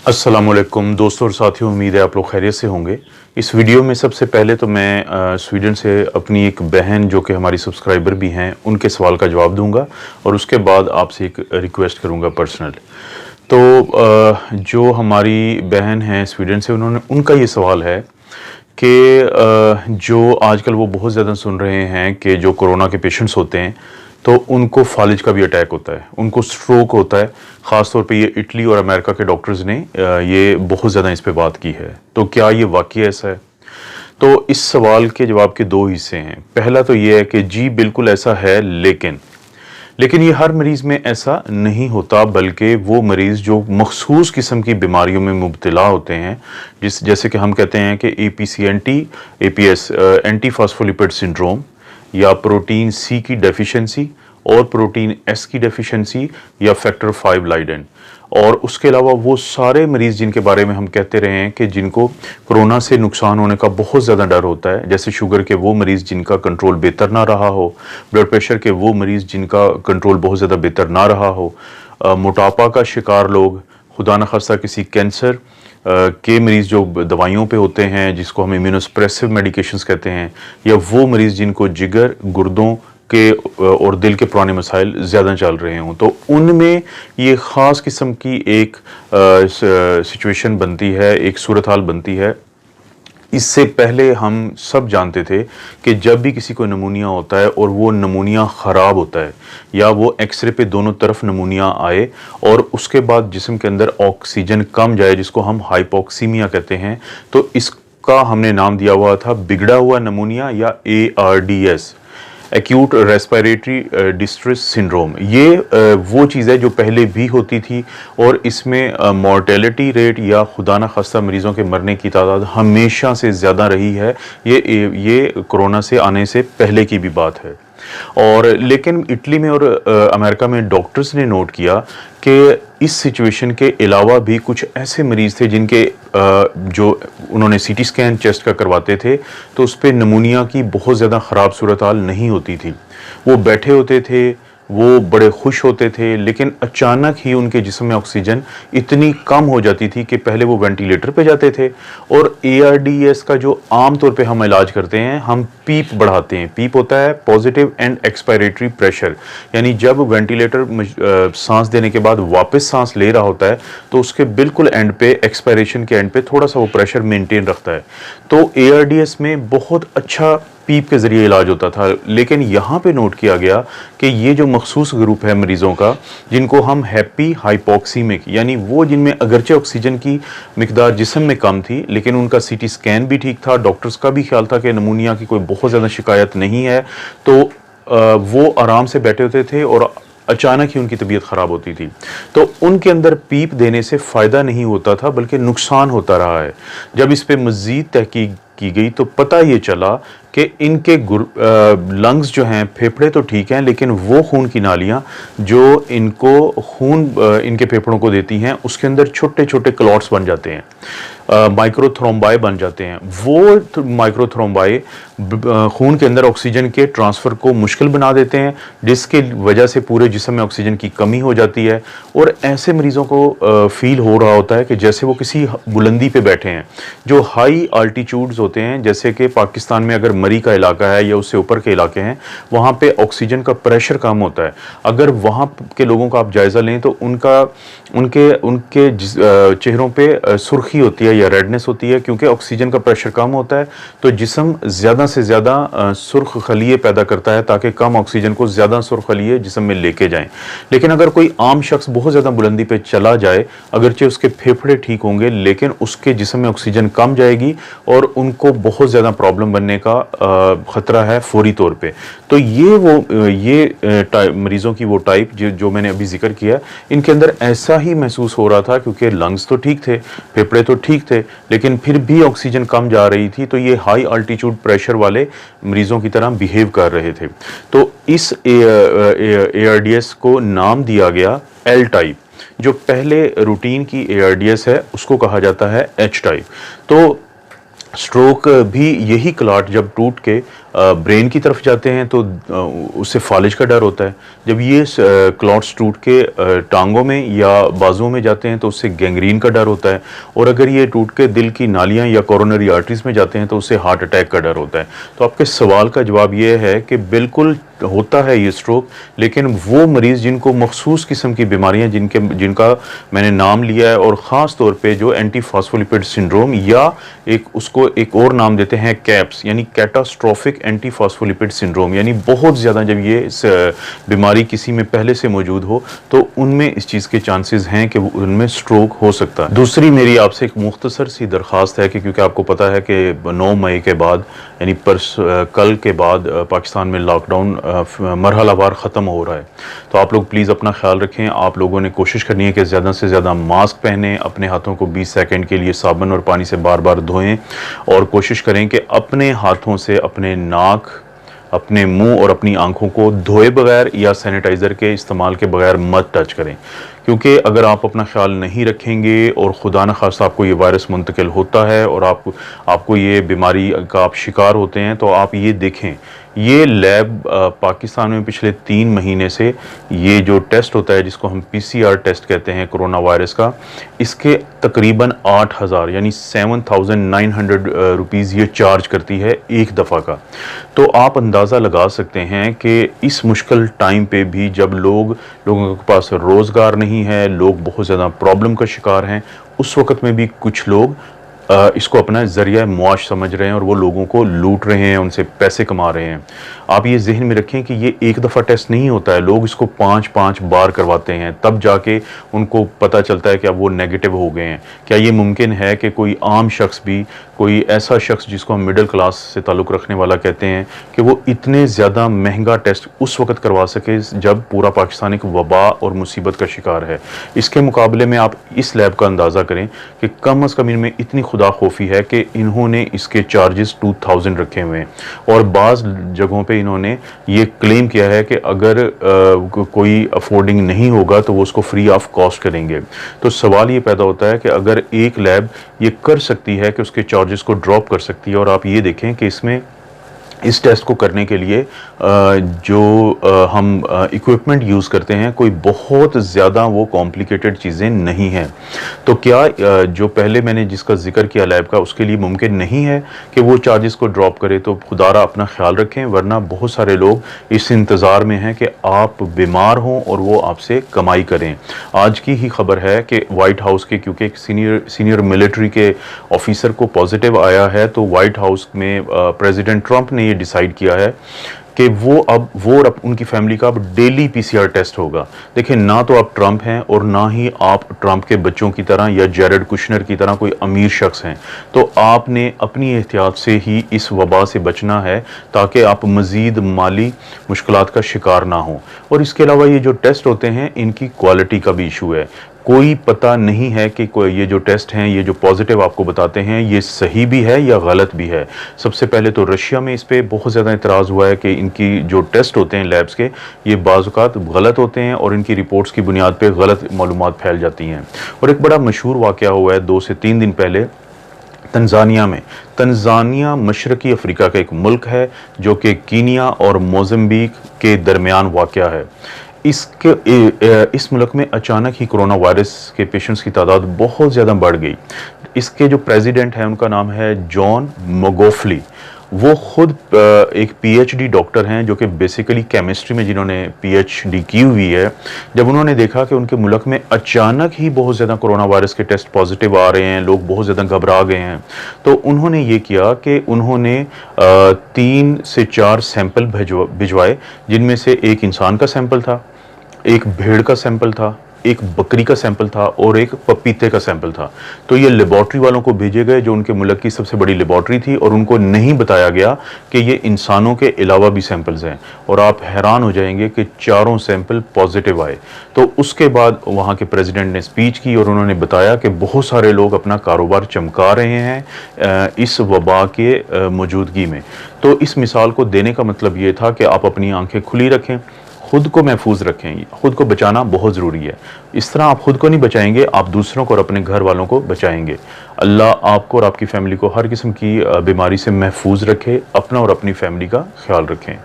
अस्सलामुअलैकुम दोस्तों और साथियों, उम्मीद है आप लोग खैरियत से होंगे। इस वीडियो में सबसे पहले तो मैं स्वीडन से अपनी एक बहन जो कि हमारी सब्सक्राइबर भी हैं उनके सवाल का जवाब दूंगा और उसके बाद आपसे एक रिक्वेस्ट करूंगा पर्सनल। तो जो हमारी बहन है स्वीडन से, उनका ये सवाल है कि जो आजकल वो बहुत ज़्यादा सुन रहे हैं कि जो कोरोना के पेशेंट्स होते हैं तो उनको फालिज का भी अटैक होता है, उनको स्ट्रोक होता है। ख़ास तौर पे ये इटली और अमेरिका के डॉक्टर्स ने ये बहुत ज़्यादा इस पे बात की है। तो क्या ये वाकई ऐसा है? तो इस सवाल के जवाब के दो हिस्से हैं। पहला तो ये है कि जी बिल्कुल ऐसा है, लेकिन ये हर मरीज़ में ऐसा नहीं होता, बल्कि वो मरीज़ जो मखसूस किस्म की बीमारियों में मुब्तला होते हैं, जैसे कि हम कहते हैं कि APS एंटी फॉस्फोलिपिड सिंड्रोम, या प्रोटीन सी की डेफिशिएंसी और प्रोटीन एस की डेफिशिएंसी, या फैक्टर 5 लाइडेन। और उसके अलावा वो सारे मरीज़ जिनके बारे में हम कहते रहे हैं कि जिनको कोरोना से नुकसान होने का बहुत ज़्यादा डर होता है, जैसे शुगर के वो मरीज़ जिनका कंट्रोल बेहतर ना रहा हो, ब्लड प्रेशर के वो मरीज़ जिनका कंट्रोल बहुत ज़्यादा बेहतर ना रहा हो, मोटापा का शिकार लोग, खुदा न खास्ता किसी कैंसर के मरीज़ जो दवाइयों पे होते हैं जिसको हम इम्यूनोसप्रेसिव मेडिकेशंस कहते हैं, या वो मरीज़ जिनको जिगर, गुर्दों के और दिल के पुराने मसाइल ज़्यादा चल रहे हों, तो उनमें ये ख़ास किस्म की एक सिचुएशन बनती है, एक सूरत हाल बनती है। इससे पहले हम सब जानते थे कि जब भी किसी को नमूनिया होता है और वो नमूनिया ख़राब होता है, या वो एक्सरे पे दोनों तरफ नमूनिया आए और उसके बाद जिस्म के अंदर ऑक्सीजन कम जाए, जिसको हम हाइपोक्सीमिया कहते हैं, तो इसका हमने नाम दिया हुआ था बिगड़ा हुआ नमूनिया, या ARDS, acute respiratory distress syndrome. ये वो चीज़ है जो पहले भी होती थी और इसमें मॉर्टेलिटी रेट या खुदा न खास्ता मरीज़ों के मरने की तादाद हमेशा से ज़्यादा रही है। ये कोरोना से आने से पहले की भी बात है। और लेकिन इटली में और अमेरिका में डॉक्टर्स ने नोट किया कि इस सिचुएशन के अलावा भी कुछ ऐसे मरीज़ थे जिनके जो उन्होंने CT स्कैन चेस्ट का करवाते थे तो उस पर नमूनिया की बहुत ज़्यादा ख़राब सूरत हाल नहीं होती थी। वो बैठे होते थे, वो बड़े खुश होते थे, लेकिन अचानक ही उनके जिस्म में ऑक्सीजन इतनी कम हो जाती थी कि पहले वो वेंटिलेटर पे जाते थे। और ARDS का जो आम तौर पे हम इलाज करते हैं, हम पीप बढ़ाते हैं। पीप होता है पॉजिटिव एंड एक्सपायरेटरी प्रेशर, यानी जब वेंटिलेटर सांस देने के बाद वापस सांस ले रहा होता है तो उसके बिल्कुल एंड पे, एक्सपायरेशन के एंड पे थोड़ा सा वो प्रेशर मेंटेन रखता है। तो ARDS में बहुत अच्छा पीप के ज़रिए इलाज होता था। लेकिन यहाँ पे नोट किया गया कि ये जो मखसूस ग्रुप है मरीज़ों का, जिनको हम हैप्पी हाइपोक्सीमिक, यानी वो जिनमें अगरचे ऑक्सीजन की मिकदार जिस्म में कम थी लेकिन उनका CT स्कैन भी ठीक था, डॉक्टर्स का भी ख्याल था कि नमूनिया की कोई बहुत ज़्यादा शिकायत नहीं है, तो वो आराम से बैठे होते थे और अचानक ही उनकी तबीयत ख़राब होती थी। तो उनके अंदर पीप देने से फ़ायदा नहीं होता था बल्कि नुकसान होता रहा है। जब इस पे मज़ीद तहकीक की गई तो पता ये चला कि इनके लंग्स जो हैं, फेफड़े तो ठीक हैं, लेकिन वो खून की नालियाँ जो इनको खून इनके फेफड़ों को देती हैं, उसके अंदर छोटे छोटे क्लॉट्स बन जाते हैं, माइक्रोथ्रोम्बाई बन जाते हैं। वो माइक्रोथ्रोम्बाई खून के अंदर ऑक्सीजन के ट्रांसफ़र को मुश्किल बना देते हैं, जिसके वजह से पूरे जिस्म में ऑक्सीजन की कमी हो जाती है। और ऐसे मरीज़ों को फील हो रहा होता है कि जैसे वो किसी बुलंदी पे बैठे हैं। जो हाई आल्टीट्यूड्स होते हैं, जैसे कि पाकिस्तान में अगर मरी का इलाका है या उससे ऊपर के इलाके हैं, वहाँ पे ऑक्सीजन का प्रेशर कम होता है। अगर वहाँ के लोगों का आप जायज़ा लें तो उनके चेहरों पे सुर्खी होती है या रेडनेस होती है, क्योंकि ऑक्सीजन का प्रेशर कम होता है। तो जिस्म ज़्यादा से ज़्यादा सुर्ख खलिए पैदा करता है ताकि कम ऑक्सीजन को ज़्यादा सुर्ख खलिए जिस्म में लेके जाएं। लेकिन अगर कोई आम शख्स बहुत ज़्यादा बुलंदी पे चला जाए, अगरचे उसके फेफड़े ठीक होंगे लेकिन उसके जिस्म में ऑक्सीजन कम जाएगी और उनको बहुत ज़्यादा प्रॉब्लम बनने का ख़तरा है फौरी तौर पे। तो ये मरीज़ों की वो टाइप जो मैंने अभी जिक्र किया, इनके अंदर ऐसा ही महसूस हो रहा था, क्योंकि लंग्स तो ठीक थे, फेफड़े तो ठीक थे, लेकिन फिर भी ऑक्सीजन कम जा रही थी। तो ये हाई अल्टीट्यूड प्रेशर वाले मरीज़ों की तरह बिहेव कर रहे थे। तो इस ARDS को नाम दिया गया L टाइप। जो पहले रूटीन की ARDS है उसको कहा जाता है H टाइप। तो स्ट्रोक भी यही क्लॉट जब टूट के ब्रेन की तरफ जाते हैं तो उससे फालिज का डर होता है। जब ये क्लॉट्स टूट के टांगों में या बाजुओं में जाते हैं तो उससे गैंग्रीन का डर होता है। और अगर ये टूट के दिल की नालियां या कोरोनरी आर्टरीज में जाते हैं तो उससे हार्ट अटैक का डर होता है। तो आपके सवाल का जवाब ये है कि बिल्कुल होता है ये स्ट्रोक, लेकिन वो मरीज़ जिनको मखसूस किस्म की बीमारियां जिनका मैंने नाम लिया है, और ख़ास तौर पे जो एंटी फॉस्फोलिपिड सिंड्रोम या उसको एक और नाम देते हैं कैप्स यानी कैटास्ट्रोफिक एंटी फॉस्फोलिपिड सिंड्रोम, यानी बहुत ज़्यादा जब ये बीमारी किसी में पहले से मौजूद हो तो उनमें इस चीज़ के चांसेस हैं कि उनमें स्ट्रोक हो सकता है। दूसरी मेरी आपसे एक मुख्तसर सी दरख्वास्त है कि क्योंकि आपको पता है कि 9 मई के बाद यानी कल के बाद पाकिस्तान में लॉकडाउन मरहलावार ख़त्म हो रहा है, तो आप लोग प्लीज़ अपना ख्याल रखें। आप लोगों ने कोशिश करनी है कि ज़्यादा से ज़्यादा मास्क पहनें, अपने हाथों को 20 सेकंड के लिए साबुन और पानी से बार बार धोएं, और कोशिश करें कि अपने हाथों से अपने नाक, अपने मुंह और अपनी आंखों को धोए बगैर या सैनिटाइज़र के इस्तेमाल के बगैर मत टच करें। क्योंकि अगर आप अपना ख्याल नहीं रखेंगे और खुदा न खास्ता आपको ये वायरस मुंतकिल होता है और आपको ये बीमारी का आप शिकार होते हैं, तो आप ये देखें, ये लैब पाकिस्तान में पिछले 3 महीने से ये जो टेस्ट होता है जिसको हम PCR टेस्ट कहते हैं कोरोना वायरस का, इसके तकरीबन 8,000 यानी 7,900 रुपीज़ ये चार्ज करती है एक दफ़ा का। तो आप अंदाज़ा लगा सकते हैं कि इस मुश्किल टाइम पे भी जब लोगों के पास रोज़गार नहीं है, लोग बहुत ज़्यादा प्रॉब्लम का शिकार हैं, उस वक़्त में भी कुछ लोग इसको अपना ज़रिया मुआश समझ रहे हैं और वो लोगों को लूट रहे हैं, उनसे पैसे कमा रहे हैं। आप ये ज़हन में रखें कि ये एक दफ़ा टेस्ट नहीं होता है, लोग इसको 5-5 बार करवाते हैं, तब जाके उनको पता चलता है कि अब वो नेगेटिव हो गए हैं। क्या ये मुमकिन है कि कोई आम शख्स भी, कोई ऐसा शख्स जिसको हम मिडिल क्लास से ताल्लुक़ रखने वाला कहते हैं, कि वो इतने ज़्यादा महंगा टेस्ट उस वक़्त करवा सके जब पूरा पाकिस्तान एक वबा और मुसीबत का शिकार है? इसके मुकाबले में आप इस लैब का अंदाज़ा करें कि कम अज़ कम इनमें इतनी खुदा खौफी है कि इन्होंने इसके चार्जेस 2000 रखे हुए हैं, और बाज़ जगहों पे इन्होंने ये क्लेम किया है कि अगर कोई अफोर्डिंग नहीं होगा तो वो उसको फ्री ऑफ कॉस्ट करेंगे। तो सवाल ये पैदा होता है कि अगर एक लैब ये कर सकती है कि उसके चार्जेस को ड्रॉप कर सकती है, और आप ये देखें कि इसमें इस टेस्ट को करने के लिए जो हम इक्विपमेंट यूज़ करते हैं, कोई बहुत ज़्यादा वो कॉम्प्लिकेटेड चीज़ें नहीं हैं। तो क्या जो पहले मैंने जिसका जिक्र किया लैब का, उसके लिए मुमकिन नहीं है कि वो चार्जेस को ड्रॉप करे? तो खुदारा अपना ख्याल रखें, वरना बहुत सारे लोग इस इंतज़ार में हैं कि आप बीमार हों और वो आपसे कमाई करें। आज की ही खबर है कि वाइट हाउस के, क्योंकि एक सीनियर मिलिट्री के ऑफिसर को पॉजिटिव आया है, तो वाइट हाउस में प्रेसिडेंट ट्रंप ने डिसाइड किया है कि वो और उनकी फैमिली का अब डेली PCR टेस्ट होगा। देखिए, ना तो आप ट्रंप हैं और ना ही आप ट्रंप के बच्चों की तरह या जेरेड कुशनर की तरह कोई अमीर शख्स हैं। तो आपने अपनी एहतियात से ही इस वबा से बचना है ताकि आप मज़ीद माली मुश्किलात का शिकार ना हो। और इसके अलावा ये जो टेस्ट होते हैं, इनकी क्वालिटी का भी इशू है। कोई पता नहीं है कि ये जो टेस्ट हैं, ये जो पॉजिटिव आपको बताते हैं, ये सही भी है या गलत भी है। सबसे पहले तो रशिया में इस पे बहुत ज़्यादा इतराज़ हुआ है कि इनकी जो टेस्ट होते हैं लैब्स के, ये बाज़-औक़ात गलत होते हैं और इनकी रिपोर्ट्स की बुनियाद पे गलत मालूमात फैल जाती हैं। और एक बड़ा मशहूर वाक़या हुआ है 2 से 3 दिन पहले तंजानिया में। तंजानिया मशरक़ी अफ्रीका का एक मुल्क है जो कि कीनिया और मोज़म्बिक के दरमियान वाक़या है। इस मुल्क में अचानक ही कोरोना वायरस के पेशेंट्स की तादाद बहुत ज़्यादा बढ़ गई। इसके जो प्रेसिडेंट हैं, उनका नाम है जॉन मगोफली। वो खुद एक PhD डॉक्टर हैं जो कि बेसिकली केमिस्ट्री में जिन्होंने PhD की हुई है। जब उन्होंने देखा कि उनके मुल्क में अचानक ही बहुत ज़्यादा कोरोना वायरस के टेस्ट पॉजिटिव आ रहे हैं, लोग बहुत ज़्यादा घबरा गए हैं, तो उन्होंने ये किया कि उन्होंने 3 से 4 सैंपल भिजवाए, जिनमें से एक इंसान का सैंपल था, एक भेड़ का सैंपल था, एक बकरी का सैंपल था और एक पपीते का सैंपल था। तो ये लेबॉर्ट्री वालों को भेजे गए जो उनके मुल्क की सबसे बड़ी लेबॉर्ट्री थी, और उनको नहीं बताया गया कि ये इंसानों के अलावा भी सैंपल्स हैं। और आप हैरान हो जाएंगे कि 4 सैंपल पॉजिटिव आए। तो उसके बाद वहाँ के प्रेसिडेंट ने स्पीच की और उन्होंने बताया कि बहुत सारे लोग अपना कारोबार चमका रहे हैं इस वबा के मौजूदगी में। तो इस मिसाल को देने का मतलब ये था कि आप अपनी आंखें खुली रखें, खुद को महफूज रखें। खुद को बचाना बहुत ज़रूरी है। इस तरह आप खुद को नहीं बचाएंगे, आप दूसरों को और अपने घर वालों को बचाएंगे। अल्लाह आपको और आपकी फ़ैमिली को हर किस्म की बीमारी से महफूज रखे, अपना और अपनी फ़ैमिली का ख्याल रखें।